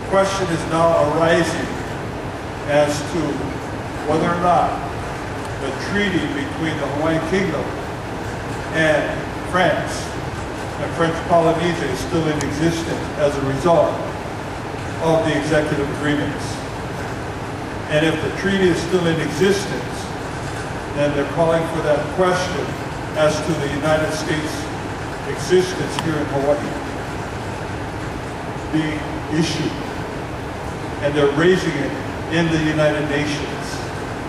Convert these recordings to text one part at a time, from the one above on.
question is now arising as to whether or not the treaty between the Hawaiian Kingdom and France and French Polynesia is still in existence as a result of the executive agreements. And if the treaty is still in existence, then they're calling for that question as to the United States' existence here in Hawaii being issued. And they're raising it in the United Nations.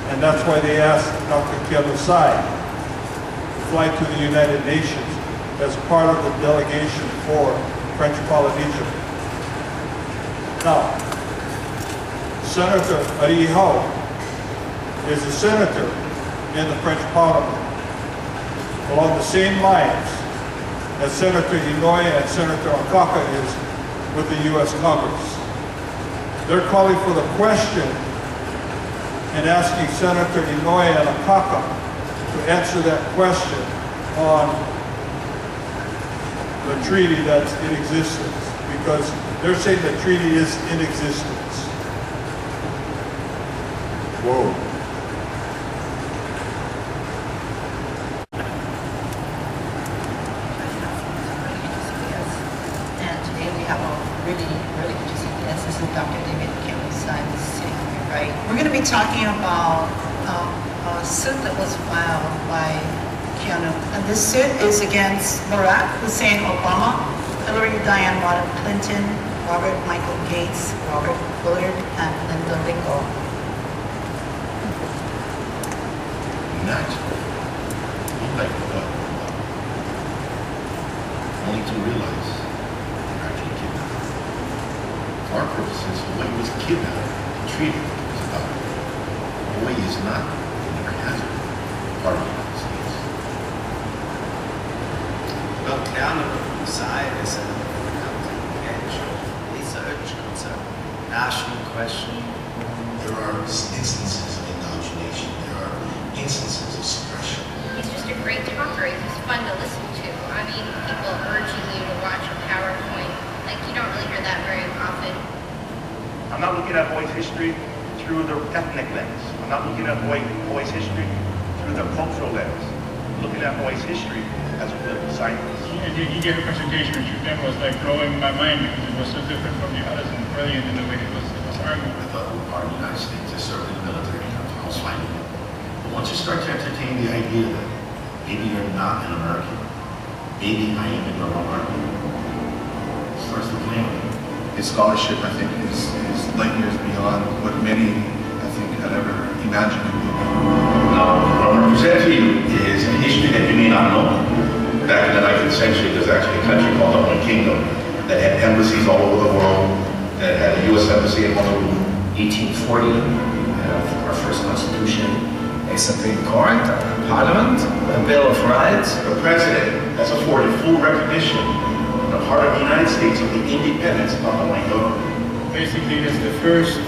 And that's why they asked Dr. Kealusai to fly to the United Nations as part of the delegation for French Polynesia. Now, Senator Ari'i Hau is a senator in the French Parliament along the same lines as Senator Inouye and Senator Akaka is with the U.S. Congress. They're calling for the question and asking Senator Inouye and Akaka to answer that question on the treaty that's in existence, because they're saying the treaty is in existence. Whoa. And today we have a really good to see this. This is Dr. David Kealusai sitting here, right? We're going to be talking about a suit that was filed by Keanu. And this suit is against Barack Hussein Obama, Hillary Diane Rodham Clinton, Robert Michael Gates, Robert Bullard, and Linda Lingle. Only to realize they're actually kidnapped. For our purposes, Hawaii was kidnapped and treated as a dog. Hawaii is not, and never has been, part of the United States. Well, Kealusai is a research. It's a national question. There are instances of indoctrination. There are instances of suppression. He's just a great talker. He's just fun to listen to. I mean, people urging you to watch a PowerPoint. Like, you don't really hear that very often. I'm not looking at Hawaii's history through the ethnic lens. I'm not looking at Hawaii's history through the cultural lens. I'm looking at Hawaii's history as a political scientist. He gave a presentation which again was like blowing my mind because it was so different from the others and brilliant in the way it was arguing. I thought we were part of the United States. I served in the military. I was fine with it. But once you start to entertain the idea that maybe you're not an American, maybe I am in the wrong American, it starts to play with you. His scholarship, I think, is light years beyond what many, I think, had ever imagined it would be. Now, what I'm going to present to you is a history that you may not know. Back in the 19th century, there's actually a country called the Hawaiian Kingdom that had embassies all over the world, that had a U.S. embassy in Honolulu. 1840, we have our first constitution, a Supreme Court, a Parliament, a Bill of Rights. The President has afforded full recognition on the part of the United States of the independence of the Hawaiian government. Basically, it's the first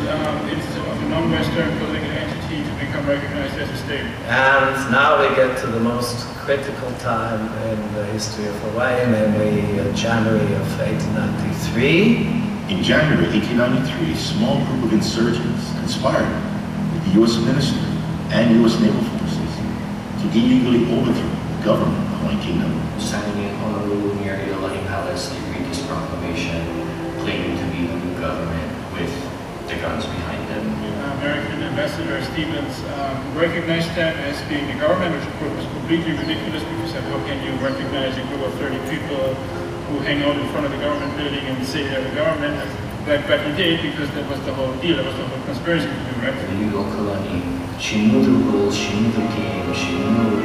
instance of a non-Western political entity to become recognized as a state. And now we get to the most critical time in the history of Hawaii, namely January of 1893. In January 1893, a small group of insurgents conspired with the U.S. minister and U.S. naval forces to illegally overthrow the government of the Hawaiian Kingdom. Standing in Honolulu near the Iolani Palace, they read this proclamation claiming to be the new government with the guns behind them. American Ambassador Stevens recognized them as being the government, which of course was completely ridiculous because how can you recognize a group of 30 people who hang out in front of the government building and say they're the government? But he did because that was the whole deal, that was the whole conspiracy to do, right? The New York Kalani, she knew the rules, she knew the game, she knew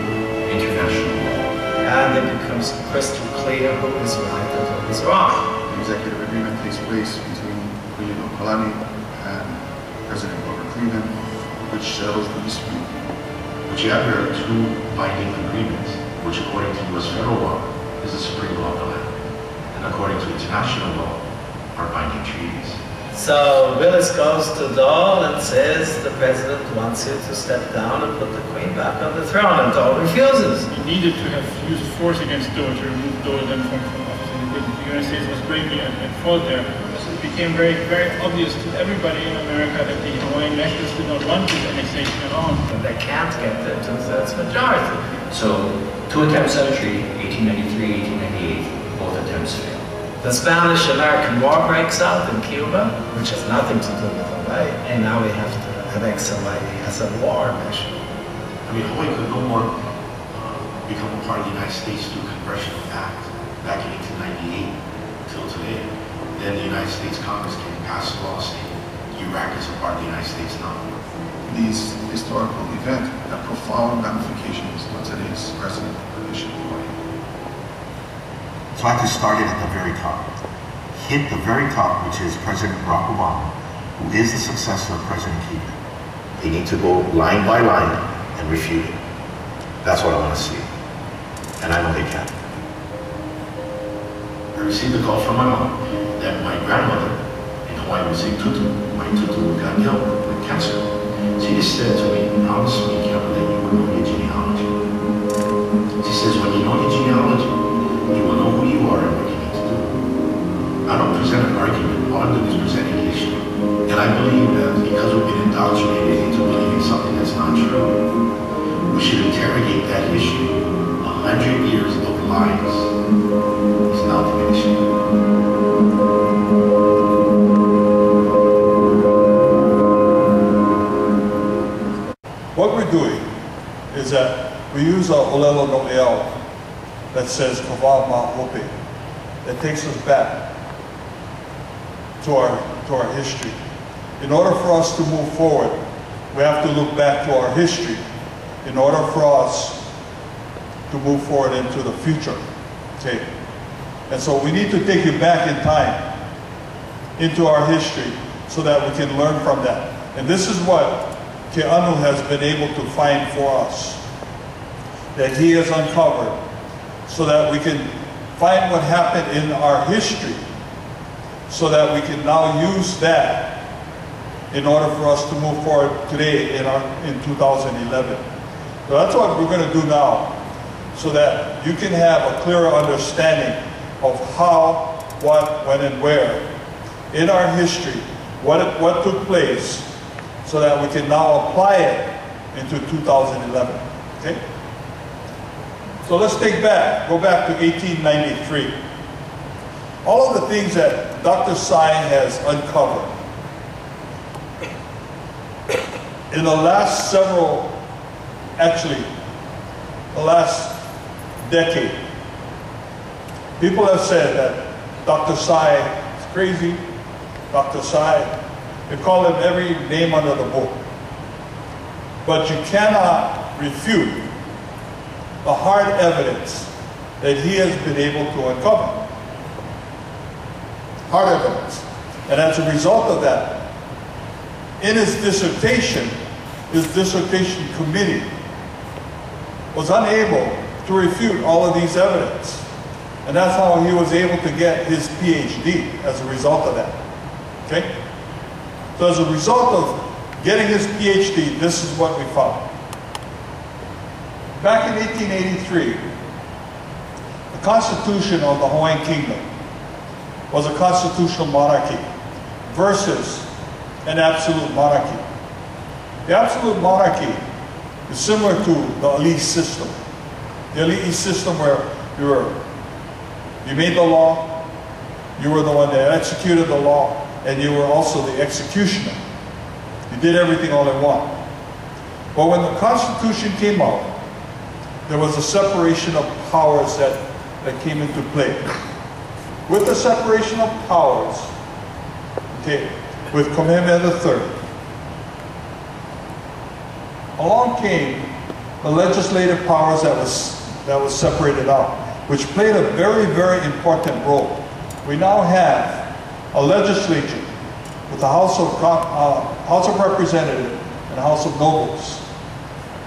international law. And it becomes crystal clear who is right and who is wrong. The executive agreement takes place between Queen Okalani and President Robert Cleveland, which settles the dispute. What you have here are two binding agreements, which according to U.S. federal law is the supreme law of the land, and according to international law are binding treaties. So Willis goes to Dole and says the president wants you to step down and put the queen back on the throne, and Dole refuses. He needed to have used force against Dole to remove Dole then from office, and he didn't. The United States was greatly at fault there. became very, very obvious to everybody in America that the Hawaiian nationalists did not want this annexation at all. But they can't get the two-thirds majority. So, 2 attempts at a treaty, 1893, 1898, both attempts failed. The Spanish-American War breaks out in Cuba, which has nothing to do with Hawaii, and now we have to annex Hawaii as a war measure. I mean, Hawaii could no more become a part of the United States through Congressional Act back in 1898 till today. Then the United States Congress can pass a law saying Iraq is a part of the United States now. These historical events have profound ramifications on today's present relation to Hawaii. So I have to start it at the very top. Hit the very top, which is President Barack Obama, who is the successor of President Kennedy. They need to go line by line and refute it. That's what I want to see. And I know they can. I received a call from my mom that my grandmother in Hawaii was a tutu. My tutu got ill with cancer. She just said to me, promise me, Kevin, that you will know your genealogy. She says, when you know your genealogy, you will know who you are and what you need to do. I don't present an argument, all I'm doing is presenting an issue. And I believe that because we've been indoctrinated into believing something that's not true, we should interrogate that issue. 100 years of lies is now diminishing. What we're doing is that we use our Olelo no Eo that says Kava Mahope, that takes us back to our history. In order for us to move forward, we have to look back to our history in order for us to move forward into the future. Okay? And so we need to take you back in time into our history so that we can learn from that. And this is what Keanu has been able to find for us, that he has uncovered, so that we can find what happened in our history, so that we can now use that in order for us to move forward today in 2011. So that's what we're going to do now, so that you can have a clearer understanding of how, what, when, and where in our history, what took place, so that we can now apply it into 2011. Okay? So let's go back to 1893. All of the things that Dr. Tsai has uncovered in the last the last decade, people have said that Dr. Tsai is crazy, Dr. Tsai, they call him every name under the book. But you cannot refute the hard evidence that he has been able to uncover. Hard evidence. And as a result of that, in his dissertation committee was unable to refute all of these evidence. And that's how he was able to get his PhD as a result of that. Okay? So as a result of getting his PhD, this is what we found. Back in 1883, the Constitution of the Hawaiian Kingdom was a constitutional monarchy versus an absolute monarchy. The absolute monarchy is similar to the Ali'i system. The Ali'i system where you made the law, you were the one that executed the law, and you were also the executioner. You did everything all in one. But when the Constitution came out, there was a separation of powers that came into play. With the separation of powers, okay, with Kamehameha III, along came the legislative powers that was separated out, which played a very, very important role. We now have a legislature with the House of Representatives and House of Nobles.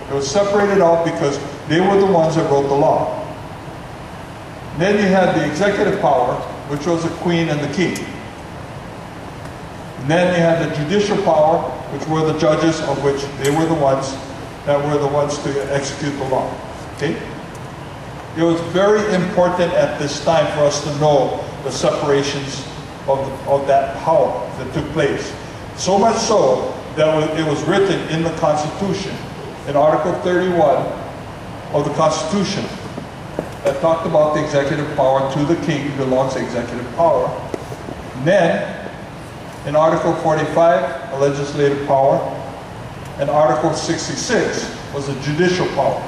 It was separated out because they were the ones that wrote the law. And then you had the executive power, which was the Queen and the King. And then you had the judicial power, which were the judges, of which they were the ones to execute the law. Okay? It was very important at this time for us to know the separations of that power that took place. So much so that it was written in the Constitution, in Article 31 of the Constitution, that talked about the executive power. To the king belongs the executive power. And then, in Article 45, a legislative power, and Article 66 was a judicial power.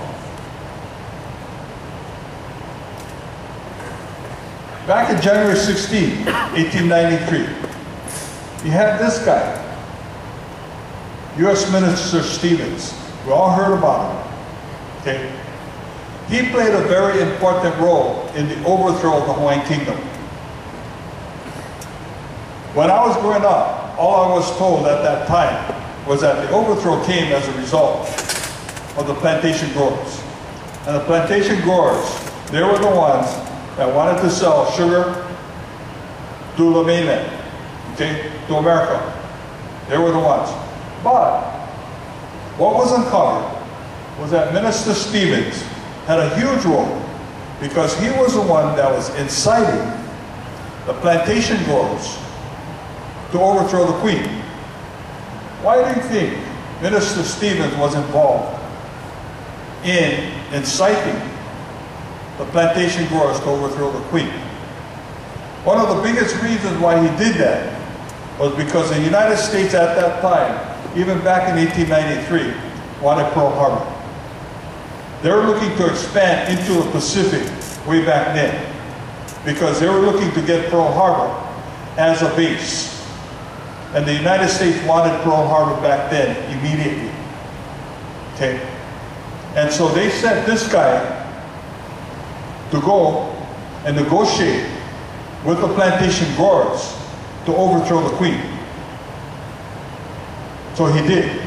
Back in January 16, 1893, you had this guy, U.S. Minister Stevens. We all heard about him, okay? He played a very important role in the overthrow of the Hawaiian Kingdom. When I was growing up, all I was told at that time was that the overthrow came as a result of the plantation growers. And the plantation growers, they were the ones that wanted to sell sugar to the mainland, okay, to America. They were the ones. But what was uncovered was that Minister Stevens had a huge role, because he was the one that was inciting the plantation growers to overthrow the Queen. Why do you think Minister Stevens was involved in inciting the plantation growers to overthrow the Queen? One of the biggest reasons why he did that was because the United States at that time, even back in 1893, wanted Pearl Harbor. They were looking to expand into the Pacific way back then, because they were looking to get Pearl Harbor as a base. And the United States wanted Pearl Harbor back then immediately. Okay? And so they sent this guy to go and negotiate with the plantation growers to overthrow the Queen. So he did.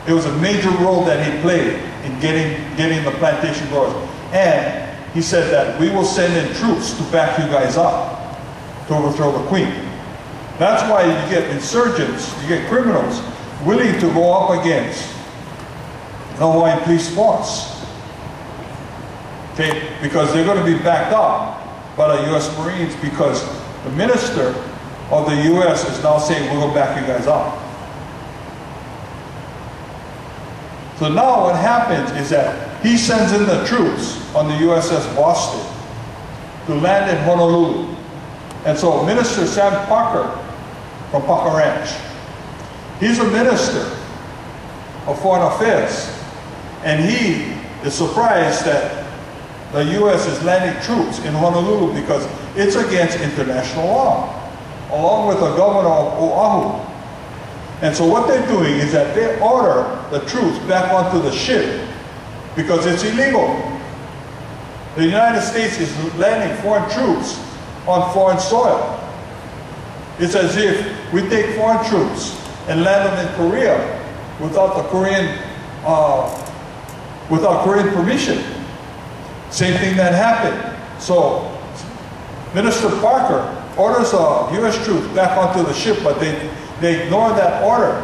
It was a major role that he played in getting the plantation growers. And he said that we will send in troops to back you guys up to overthrow the Queen. That's why you get insurgents, you get criminals willing to go up against the Hawaiian police force. Okay, because they're going to be backed up by the U.S. Marines, because the minister of the U.S. is now saying, we're going to back you guys up. So now what happens is that he sends in the troops on the USS Boston to land in Honolulu. And so Minister Sam Parker from Parker Ranch, he's a minister of Foreign Affairs, and he is surprised that the U.S. is landing troops in Honolulu because it's against international law, along with the governor of Oahu. And so what they're doing is that they order the troops back onto the ship because it's illegal. The United States is landing foreign troops on foreign soil. It's as if we take foreign troops and land them in Korea without Korean permission. Same thing that happened. So Minister Parker orders U.S. troops back onto the ship, but they ignored that order.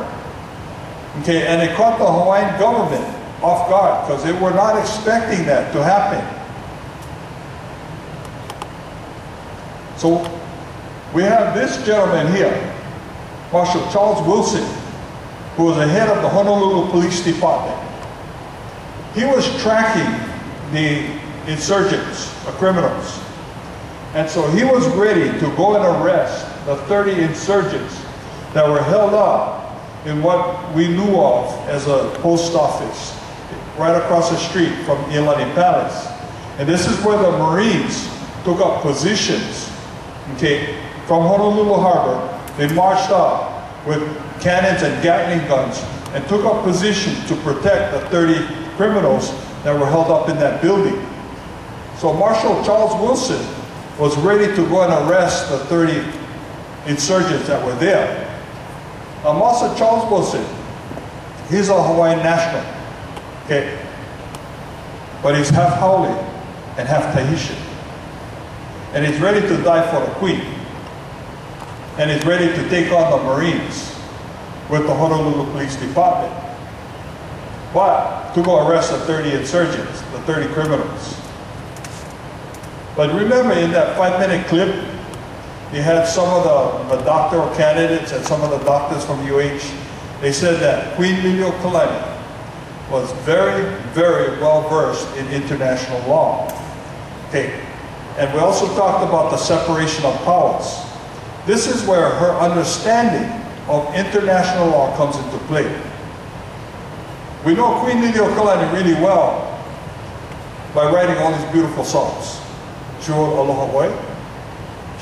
Okay, and it caught the Hawaiian government off guard because they were not expecting that to happen. So we have this gentleman here, Marshal Charles Wilson, who was the head of the Honolulu Police Department. He was tracking the insurgents, the criminals. And so he was ready to go and arrest the 30 insurgents that were held up in what we knew of as a post office right across the street from Iolani Palace. And this is where the Marines took up positions, okay, from Honolulu Harbor. They marched up with cannons and Gatling guns and took up positions to protect the 30 criminals that were held up in that building. So Marshal Charles Wilson was ready to go and arrest the 30 insurgents that were there. Now, Marshal Charles Wilson, he's a Hawaiian national, okay? But he's half Haole and half Tahitian. And he's ready to die for the Queen. And he's ready to take on the Marines with the Honolulu Police Department. But to go arrest the 30 insurgents, the 30 criminals. But remember, in that 5-minute clip, you had some of the doctoral candidates and some of the doctors from UH, they said that Queen Liliuokalani was very, very well versed in international law. Okay, and we also talked about the separation of powers. This is where her understanding of international law comes into play. We know Queen Liliuokalani really well by writing all these beautiful songs. She wrote Aloha Oi,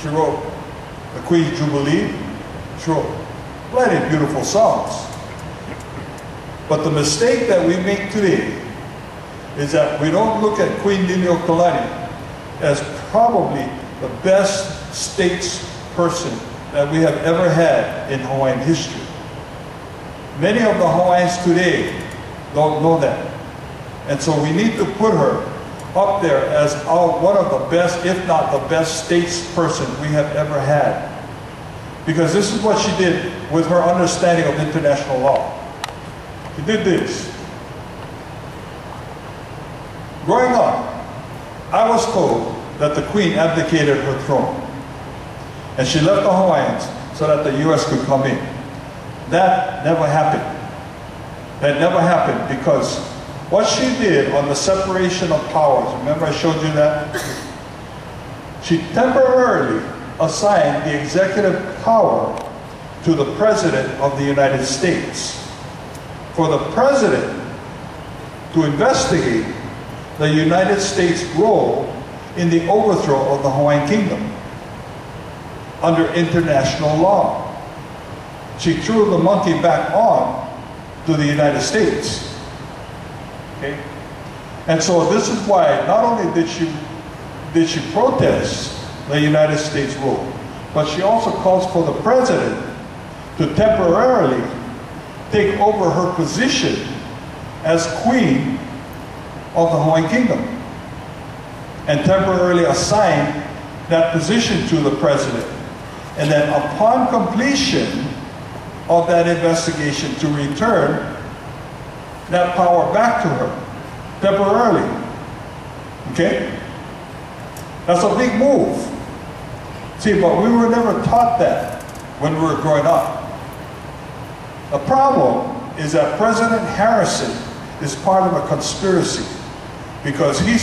she wrote the Queen's Jubilee, she wrote plenty of beautiful songs. But the mistake that we make today is that we don't look at Queen Liliuokalani as probably the best statesperson that we have ever had in Hawaiian history. Many of the Hawaiians today don't know that. And so we need to put her up there as one of the best, if not the best statesperson we have ever had. Because this is what she did with her understanding of international law. She did this. Growing up, I was told that the Queen abdicated her throne. And she left the Hawaiians so that the US could come in. That never happened. That never happened because what she did on the separation of powers, remember I showed you that? She temporarily assigned the executive power to the President of the United States. For the President to investigate the United States' role in the overthrow of the Hawaiian Kingdom under international law. She threw the monkey back on to the United States. Okay? And so this is why not only did she protest the United States rule, but she also calls for the President to temporarily take over her position as Queen of the Hawaiian Kingdom and temporarily assign that position to the President. And then upon completion of that investigation to return that power back to her temporarily. Okay? That's a big move. See, but we were never taught that when we were growing up. The problem is that President Harrison is part of a conspiracy because he